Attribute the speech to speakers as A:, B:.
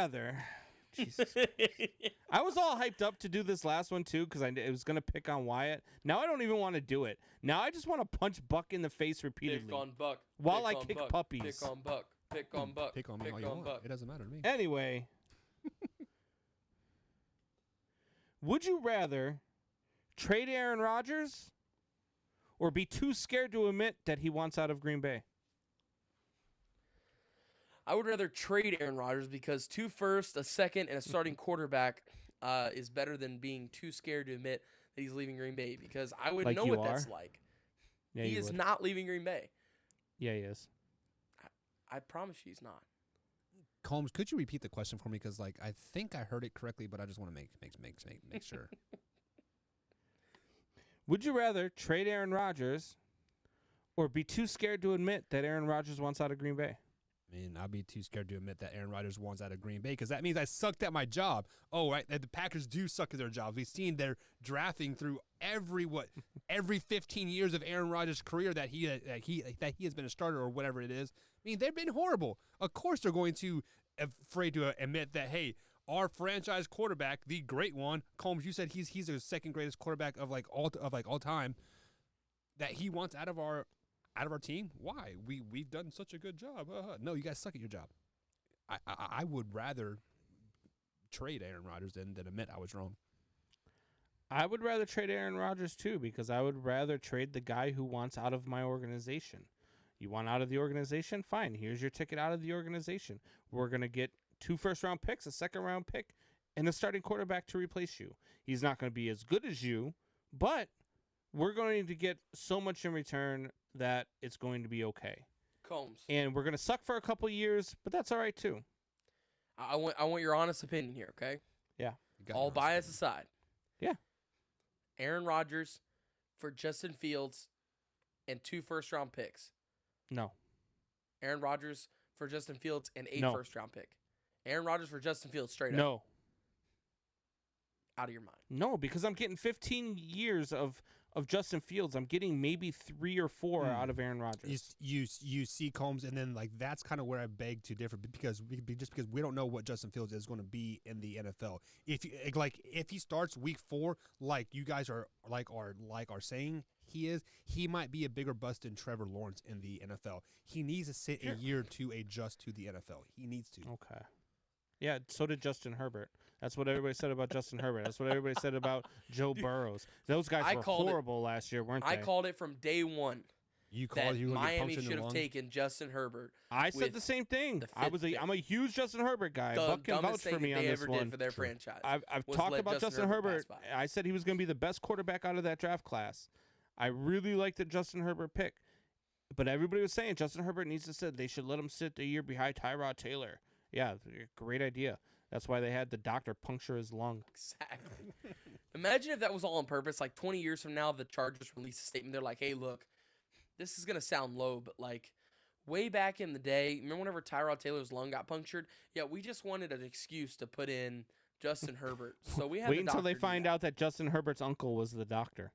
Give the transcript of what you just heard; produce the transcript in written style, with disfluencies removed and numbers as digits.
A: rather? Jesus. I was all hyped up to do this last one too because it was gonna pick on Wyatt. Now I don't even want to do it. Now I just want to punch Buck in the face repeatedly.
B: Pick on Buck.
A: While
B: pick
A: I
B: on
A: kick
B: Buck,
A: puppies.
B: Pick on Buck. Pick on Buck.
C: Pick on me all you want.
B: Buck.
C: It doesn't matter to me.
A: Anyway, would you rather trade Aaron Rodgers or be too scared to admit that he wants out of Green Bay?
B: I would rather trade Aaron Rodgers because 2 firsts, a second, and a starting quarterback is better than being too scared to admit that he's leaving Green Bay because I would know what that's like.
A: Yeah,
B: he is not leaving Green Bay.
A: Yeah, he is.
B: I promise you he's not.
C: Combs, could you repeat the question for me? Because I think I heard it correctly, but I just want to make sure.
A: Would you rather trade Aaron Rodgers or be too scared to admit that Aaron Rodgers wants out of Green Bay?
C: I mean, I'll be too scared to admit that Aaron Rodgers wants out of Green Bay because that means I sucked at my job. Oh, right, the Packers do suck at their jobs. We've seen their drafting through every 15 years of Aaron Rodgers' career that he has been a starter or whatever it is. I mean, they've been horrible. Of course, they're going to afraid to admit that. Hey, our franchise quarterback, the great one, Combs. You said he's the second greatest quarterback of all time. That he wants out of our team? Why? We've done such a good job. No, you guys suck at your job. I would rather trade Aaron Rodgers than admit I was wrong.
A: I would rather trade Aaron Rodgers too because I would rather trade the guy who wants out of my organization. You want out of the organization? Fine. Here's your ticket out of the organization. We're going to get 2 first-round picks, a second-round pick, and a starting quarterback to replace you. He's not going to be as good as you, but we're going to get so much in return that it's going to be okay.
B: Combs.
A: And we're going to suck for a couple years, but that's all right too.
B: I want your honest opinion here, okay?
A: Yeah.
B: All bias aside.
A: Yeah.
B: Aaron Rodgers for Justin Fields and 2 first-round picks.
A: No.
B: Aaron Rodgers for Justin Fields and a
A: No.
B: first-round pick. Aaron Rodgers for Justin Fields straight up.
A: No.
B: Out of your mind.
A: No, because I'm getting 15 years of Justin Fields. I'm getting maybe 3 or 4 out of Aaron Rodgers.
C: You see Combs, and then that's kind of where I beg to differ because we don't know what Justin Fields is going to be in the NFL. If he starts week 4, like you guys are saying he might be a bigger bust than Trevor Lawrence in the NFL. He needs to sit a year to adjust to the NFL. He needs to.
A: Okay. Yeah, so did Justin Herbert. That's what everybody said about Justin Herbert. That's what everybody said about Joe Burrows. Those guys were horrible last year, weren't they?
B: I called it from day one.
C: You called
B: that Miami should have taken Justin Herbert.
A: I said the same thing. I'm a huge Justin Herbert guy. Buck can vouch for me on this one.
B: Did for their franchise.
A: I've talked about Justin Herbert. I said he was going to be the best quarterback out of that draft class. I really liked the Justin Herbert pick. But everybody was saying Justin Herbert needs to sit. They should let him sit a year behind Tyrod Taylor. Yeah, great idea. That's why they had the doctor puncture his lung.
B: Exactly. Imagine if that was all on purpose. Like 20 years from now, the Chargers release a statement. They're like, hey, look, this is going to sound low, but like way back in the day, remember whenever Tyrod Taylor's lung got punctured? Yeah, we just wanted an excuse to put in Justin Herbert. So we had
A: Wait until they find out that Justin Herbert's uncle was the doctor.